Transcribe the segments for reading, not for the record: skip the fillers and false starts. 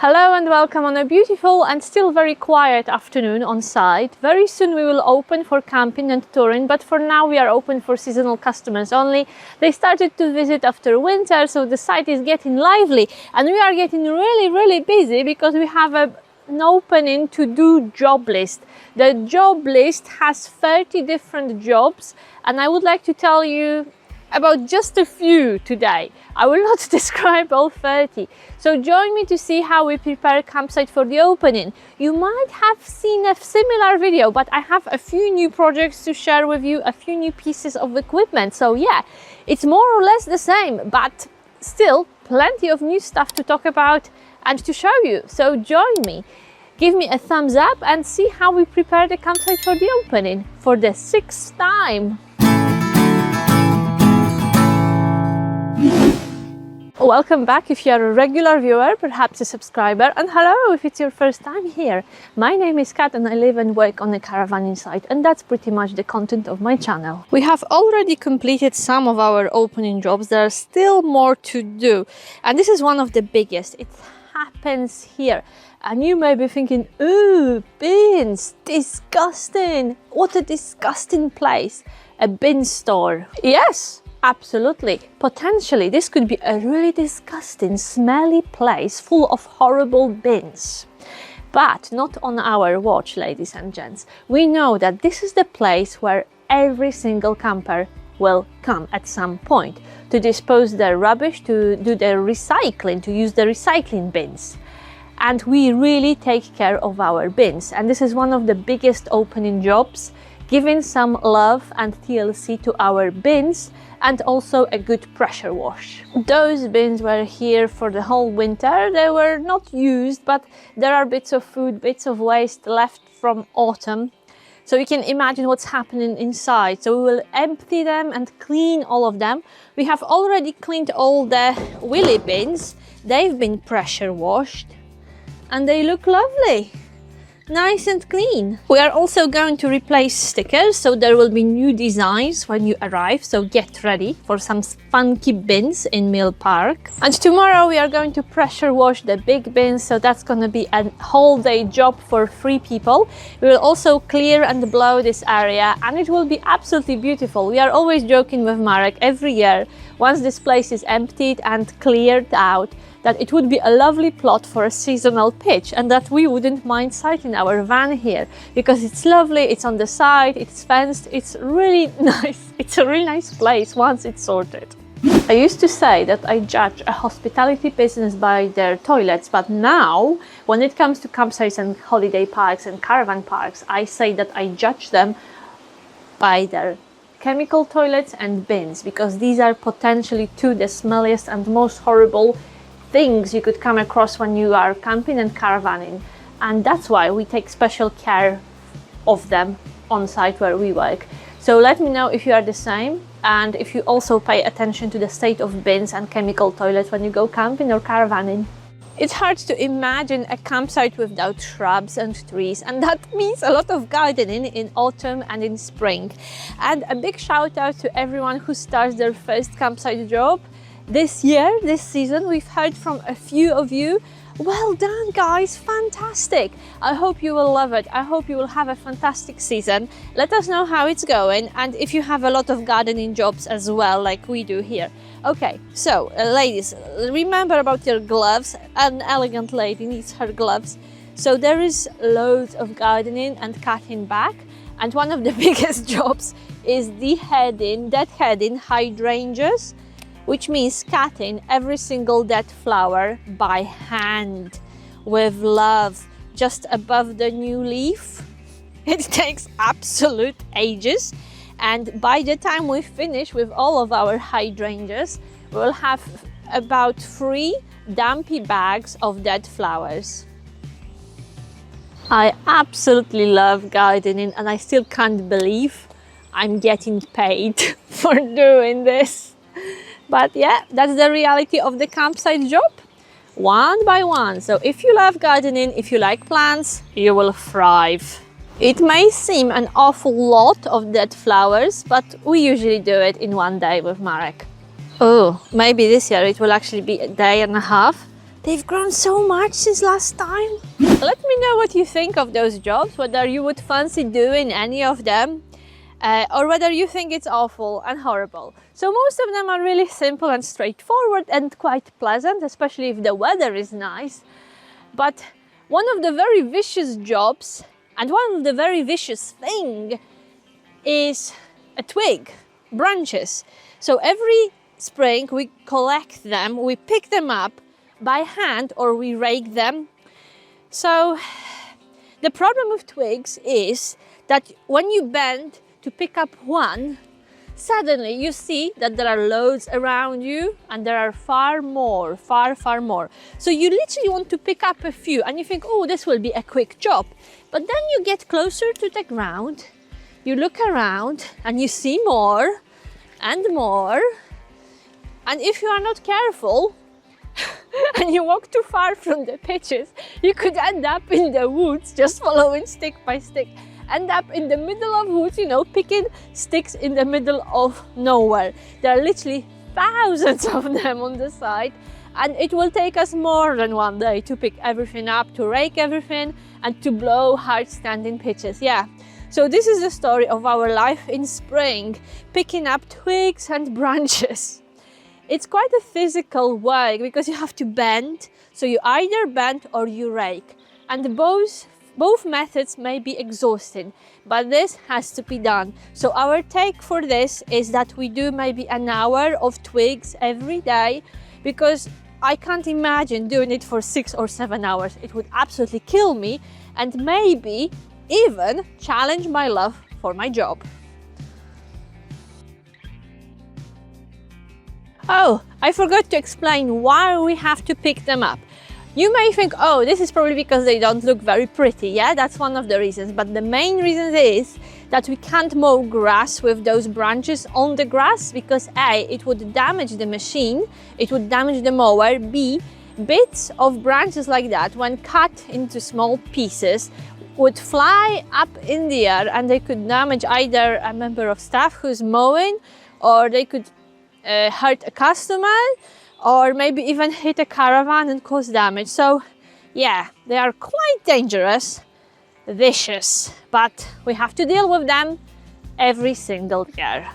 Hello and welcome on a beautiful and still very quiet afternoon on site. Very soon we will open for camping and touring, but for now we are open for seasonal customers only. They started to visit after winter, so the site is getting lively and we are getting really busy because we have an opening to do job list. The job list has 30 different jobs and I would like to tell you about just a few today. I will not describe all 30. So join me to see how we prepare a campsite for the opening. You might have seen a similar video, but I have a few new projects to share with you, a few new pieces of equipment. So yeah, it's more or less the same, but still plenty of new stuff to talk about and to show you. So join me. Give me a thumbs up and see how we prepare the campsite for the opening for the 6th time. Welcome back if you are a regular viewer, perhaps a subscriber, and hello if it's your first time here. My name is Kat and I live and work on a caravan site, and that's pretty much the content of my channel. We have already completed some of our opening jobs. There are still more to do, and this is one of the biggest. It happens here, and you may be thinking, ooh, bins, disgusting. What a disgusting place. A bin store. Yes. Absolutely. Potentially, this could be a really disgusting, smelly place full of horrible bins. But not on our watch, ladies and gents. We know that this is the place where every single camper will come at some point to dispose their rubbish, to do their recycling, to use the recycling bins. And we really take care of our bins. And this is one of the biggest opening jobs, giving some love and TLC to our bins and also a good pressure wash. Those bins were here for the whole winter. They were not used, but there are bits of food, bits of waste left from autumn. So you can imagine what's happening inside. So we will empty them and clean all of them. We have already cleaned all the wheelie bins. They've been pressure washed and they look lovely. Nice and clean. We are also going to replace stickers, so there will be new designs when you arrive, so get ready for some funky bins in Mill Park. And tomorrow we are going to pressure wash the big bins, so that's going to be a whole day job for 3 people. We will also clear and blow this area and it will be absolutely beautiful. We are always joking with Marek every year, once this place is emptied and cleared out, that it would be a lovely plot for a seasonal pitch and that we wouldn't mind siting our van here because it's lovely, it's on the side, it's fenced, it's really nice. It's a really nice place once it's sorted. I used to say that I judge a hospitality business by their toilets, but now when it comes to campsites and holiday parks and caravan parks, I say that I judge them by their chemical toilets and bins, because these are potentially two the smelliest and most horrible things you could come across when you are camping and caravanning, and that's why we take special care of them on site where we work. So let me know if you are the same and if you also pay attention to the state of bins and chemical toilets when you go camping or caravanning. It's hard to imagine a campsite without shrubs and trees, and that means a lot of gardening in autumn and in spring. And a big shout out to everyone who starts their first campsite job. This year, this season, we've heard from a few of you. Well done, guys, fantastic. I hope you will love it. I hope you will have a fantastic season. Let us know how it's going and if you have a lot of gardening jobs as well, like we do here. Okay, so ladies, remember about your gloves. An elegant lady needs her gloves. So there is loads of gardening and cutting back. And one of the biggest jobs is deadheading hydrangeas, which means cutting every single dead flower by hand with love just above the new leaf. It takes absolute ages, and by the time we finish with all of our hydrangeas, we'll have about 3 dumpy bags of dead flowers. I absolutely love gardening and I still can't believe I'm getting paid for doing this. But yeah, that's the reality of the campsite job, one by one. So if you love gardening, if you like plants, you will thrive. It may seem an awful lot of dead flowers, but we usually do it in one day with Marek. Oh, maybe this year it will actually be a day and a half, They've grown so much since last time. Let me know what you think of those jobs, whether you would fancy doing any of them, or whether you think it's awful and horrible. So most of them are really simple and straightforward and quite pleasant, especially if the weather is nice. But one of the very vicious jobs and one of the very vicious thing is a twig, branches. So every spring we collect them, we pick them up by hand or we rake them. So the problem with twigs is that when you bend to pick up one, suddenly you see that there are loads around you and there are far more. So you literally want to pick up a few and you think, oh, this will be a quick job. But then you get closer to the ground, you look around and you see more and more. And if you are not careful and you walk too far from the pitches, you could end up in the woods just following stick by stick. End up in the middle of woods, you know, picking sticks in the middle of nowhere. There are literally thousands of them on the side, and it will take us more than one day to pick everything up, to rake everything, and to blow hard-standing pitches. Yeah. So this is the story of our life in spring, picking up twigs and branches. It's quite a physical work because you have to bend. So you either bend or you rake, and both methods may be exhausting, but this has to be done. So our take for this is that we do maybe an hour of twigs every day, because I can't imagine doing it for 6 or 7 hours. It would absolutely kill me and maybe even challenge my love for my job. Oh, I forgot to explain why we have to pick them up. You may think, oh, this is probably because they don't look very pretty. Yeah, that's one of the reasons. But the main reason is that we can't mow grass with those branches on the grass because A, it would damage the machine, it would damage the mower. B, bits of branches like that, when cut into small pieces, would fly up in the air and they could damage either a member of staff who's mowing, or they could hurt a customer, or maybe even hit a caravan and cause damage. So yeah, they are quite dangerous, vicious, but we have to deal with them every single year.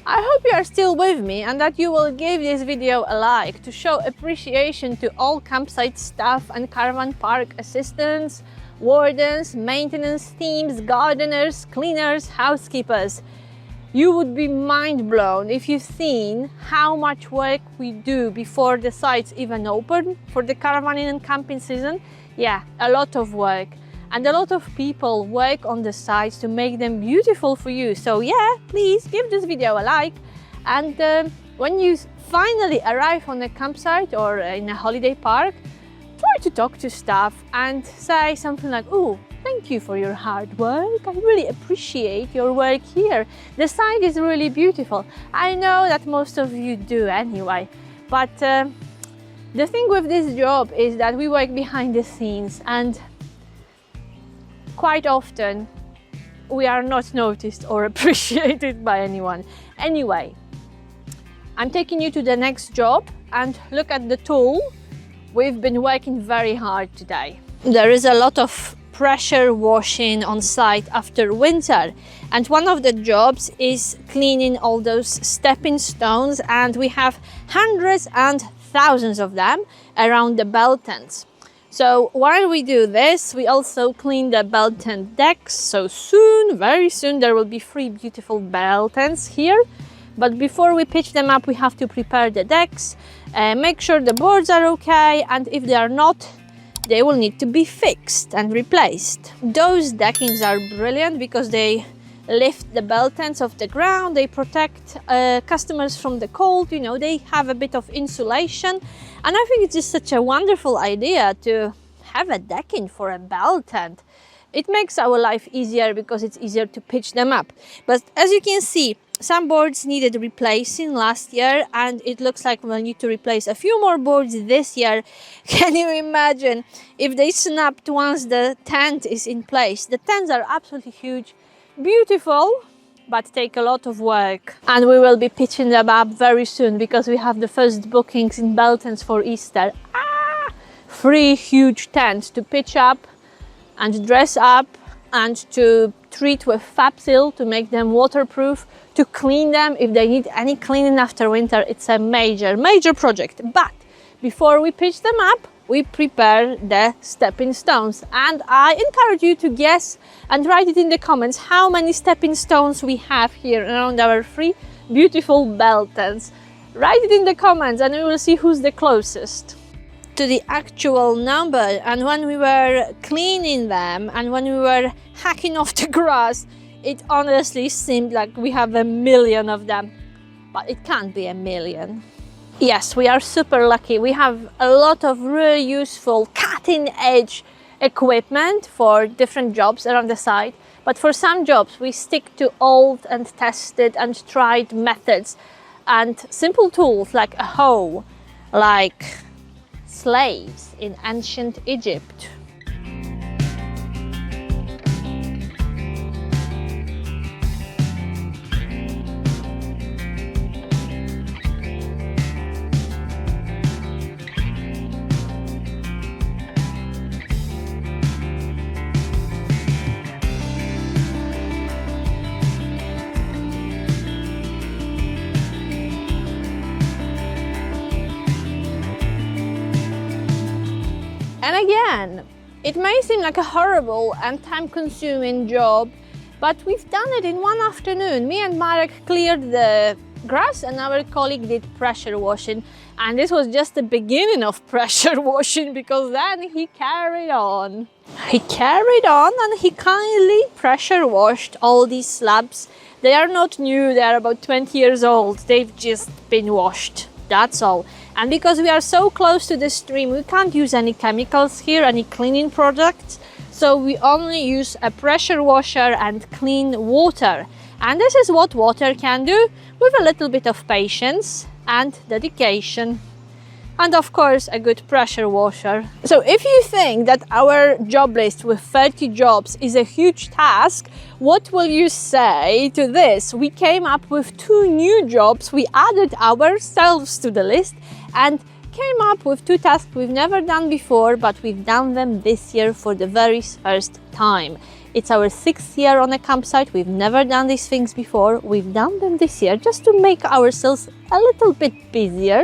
I hope you are still with me and that you will give this video a like to show appreciation to all campsite staff and caravan park assistants, wardens, maintenance teams, gardeners, cleaners, housekeepers. You would be mind blown if you've seen how much work we do before the sites even open for the caravaning and camping season. Yeah, a lot of work, and a lot of people work on the sites to make them beautiful for you. So yeah, please give this video a like, and when you finally arrive on a campsite or in a holiday park, try to talk to staff and say something like, oh, thank you for your hard work. I really appreciate your work here. The site is really beautiful. I know that most of you do anyway, but the thing with this job is that we work behind the scenes, and quite often we are not noticed or appreciated by anyone. Anyway, I'm taking you to the next job, and look at the tool. We've been working very hard today. There is a lot of pressure washing on site after winter, and one of the jobs is cleaning all those stepping stones, and we have hundreds and thousands of them around the bell tents. So while we do this, we also clean the bell tent decks. So soon, very soon, there will be 3 beautiful bell tents here. But before we pitch them up, we have to prepare the decks, make sure the boards are okay, and if they are not, they will need to be fixed and replaced. Those deckings are brilliant because they lift the bell tents off the ground, they protect customers from the cold, you know, they have a bit of insulation. And I think it's just such a wonderful idea to have a decking for a bell tent. It makes our life easier because it's easier to pitch them up. But as you can see, some boards needed replacing last year, and it looks like we'll need to replace a few more boards this year. Can you imagine if they snapped once the tent is in place? The tents are absolutely huge, beautiful, but take a lot of work. And we will be pitching them up very soon because we have the first bookings in Beltons for Easter. 3 huge tents to pitch up and dress up and to treat with FabSeal to make them waterproof, to clean them if they need any cleaning after winter. It's a major project. But before we pitch them up, we prepare the stepping stones. And I encourage you to guess and write it in the comments how many stepping stones we have here around our 3 beautiful Beltons. Write it in the comments and we will see who's the closest to the actual number. And when we were cleaning them and when we were hacking off the grass, it honestly seemed like we have 1 million of them, but it can't be 1 million. Yes, we are super lucky. We have a lot of really useful cutting-edge equipment for different jobs around the site, but for some jobs we stick to old and tested and tried methods and simple tools like a hoe, like slaves in ancient Egypt. And again, it may seem like a horrible and time-consuming job, but we've done it in one afternoon. Me and Marek cleared the grass and our colleague did pressure washing. And this was just the beginning of pressure washing because then he carried on. He carried on and he kindly pressure washed all these slabs. They are not new, they are about 20 years old. They've just been washed, that's all. And because we are so close to the stream, we can't use any chemicals here, any cleaning products. So we only use a pressure washer and clean water. And this is what water can do with a little bit of patience and dedication. And of course, a good pressure washer. So if you think that our job list with 30 jobs is a huge task, what will you say to this? We came up with 2 new jobs. We added ourselves to the list and came up with 2 tasks we've never done before, but we've done them this year for the very first time. It's our 6th year on a campsite. We've never done these things before. We've done them this year just to make ourselves a little bit busier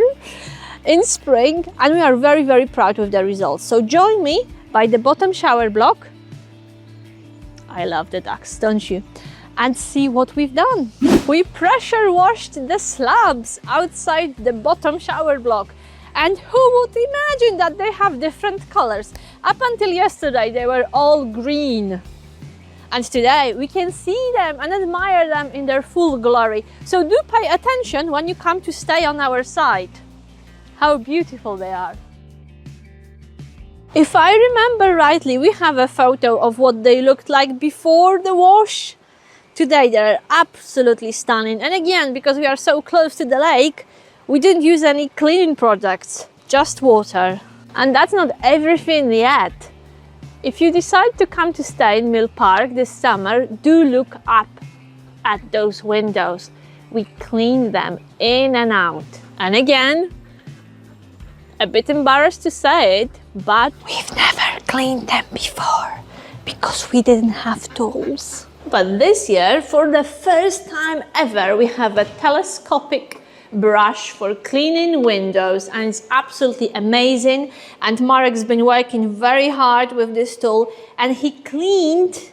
in spring, and we are very proud of the results. So join me by the bottom shower block. I love the ducks, don't you? And see what we've done. We pressure washed the slabs outside the bottom shower block. And who would imagine that they have different colors? Up until yesterday, they were all green. And today we can see them and admire them in their full glory. So do pay attention when you come to stay on our site. How beautiful they are. If I remember rightly, we have a photo of what they looked like before the wash. Today they're absolutely stunning. And again, because we are so close to the lake, we didn't use any cleaning products, just water. And that's not everything yet. If you decide to come to stay in Mill Park this summer, do look up at those windows. We clean them in and out. And again, a bit embarrassed to say it, but we've never cleaned them before because we didn't have tools. But this year, for the first time ever, we have a telescopic brush for cleaning windows, and it's absolutely amazing. And Marek's been working very hard with this tool, and he cleaned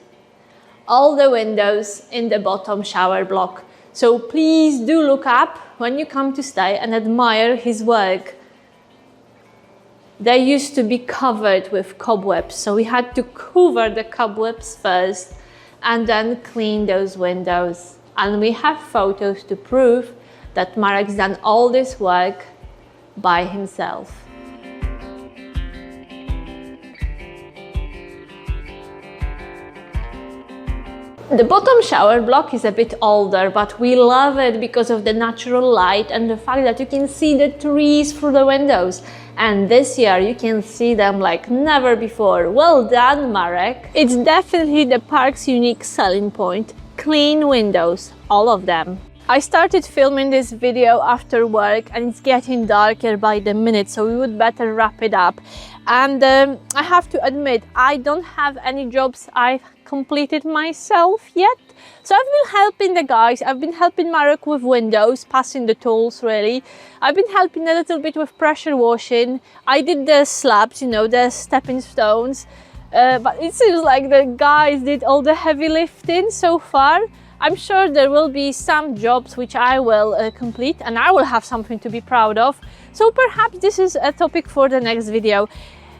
all the windows in the bottom shower block. So please do look up when you come to stay and admire his work. They used to be covered with cobwebs, so we had to cover the cobwebs first and then clean those windows. And we have photos to prove that Marek's done all this work by himself. The bottom shower block is a bit older, but we love it because of the natural light and the fact that you can see the trees through the windows. And this year you can see them like never before. Well done, Marek! It's definitely the park's unique selling point. clean windows, all of them. I started filming this video after work and it's getting darker by the minute, so we would better wrap it up. And I have to admit, I don't have any jobs I've completed myself yet. So I've been helping the guys, I've been helping Marek with windows, passing the tools really. I've been helping a little bit with pressure washing. I did the slabs, you know, the stepping stones. But it seems like the guys did all the heavy lifting so far. I'm sure there will be some jobs which I will complete and I will have something to be proud of. So perhaps this is a topic for the next video.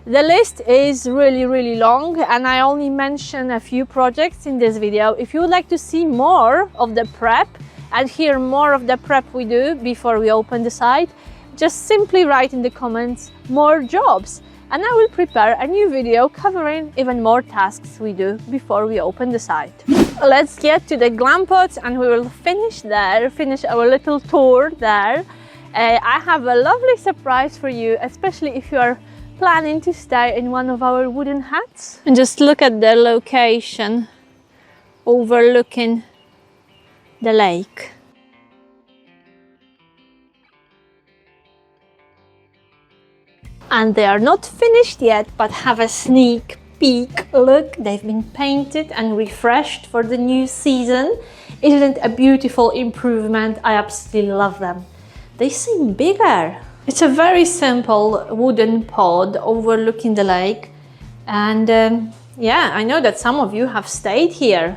The list is really long and I only mention a few projects in this video. If you would like to see more of the prep and hear more of the prep we do before we open the site, just simply write in the comments more jobs. And I will prepare a new video covering even more tasks we do before we open the site. Let's get to the Glam Pots and we will finish our little tour there. I have a lovely surprise for you, especially if you are planning to stay in one of our wooden huts. And just look at the location overlooking the lake. And they are not finished yet, but have a sneak peek look. They've been painted and refreshed for the new season. Isn't it a beautiful improvement? I absolutely love them. They seem bigger. It's a very simple wooden pod overlooking the lake. And yeah, I know that some of you have stayed here.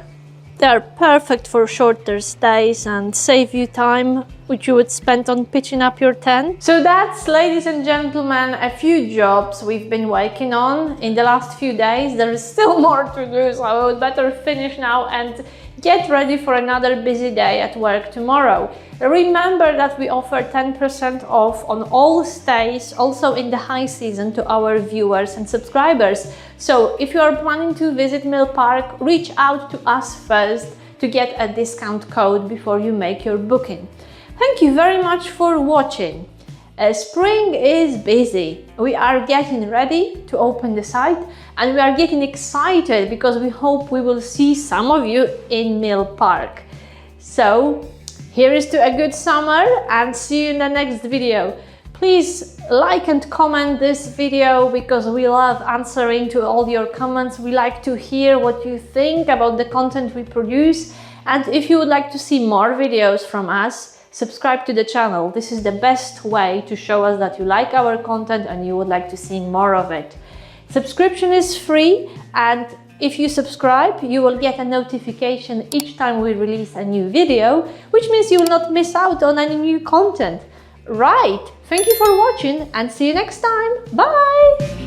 They are perfect for shorter stays and save you time which you would spend on pitching up your tent. So that's, ladies and gentlemen, a few jobs we've been working on in the last few days. There is still more to do, so I would better finish now and get ready for another busy day at work tomorrow. Remember that we offer 10% off on all stays, also in the high season, to our viewers and subscribers. So if you are planning to visit Mill Park, reach out to us first to get a discount code before you make your booking. Thank you very much for watching. Spring is busy. We are getting ready to open the site and we are getting excited because we hope we will see some of you in Mill Park. So here is to a good summer and see you in the next video. Please like and comment this video because we love answering to all your comments. We like to hear what you think about the content we produce. And if you would like to see more videos from us, subscribe to the channel. This is the best way to show us that you like our content and you would like to see more of it. Subscription is free, and if you subscribe, you will get a notification each time we release a new video, which means you will not miss out on any new content. Right, thank you for watching and see you next time. Bye!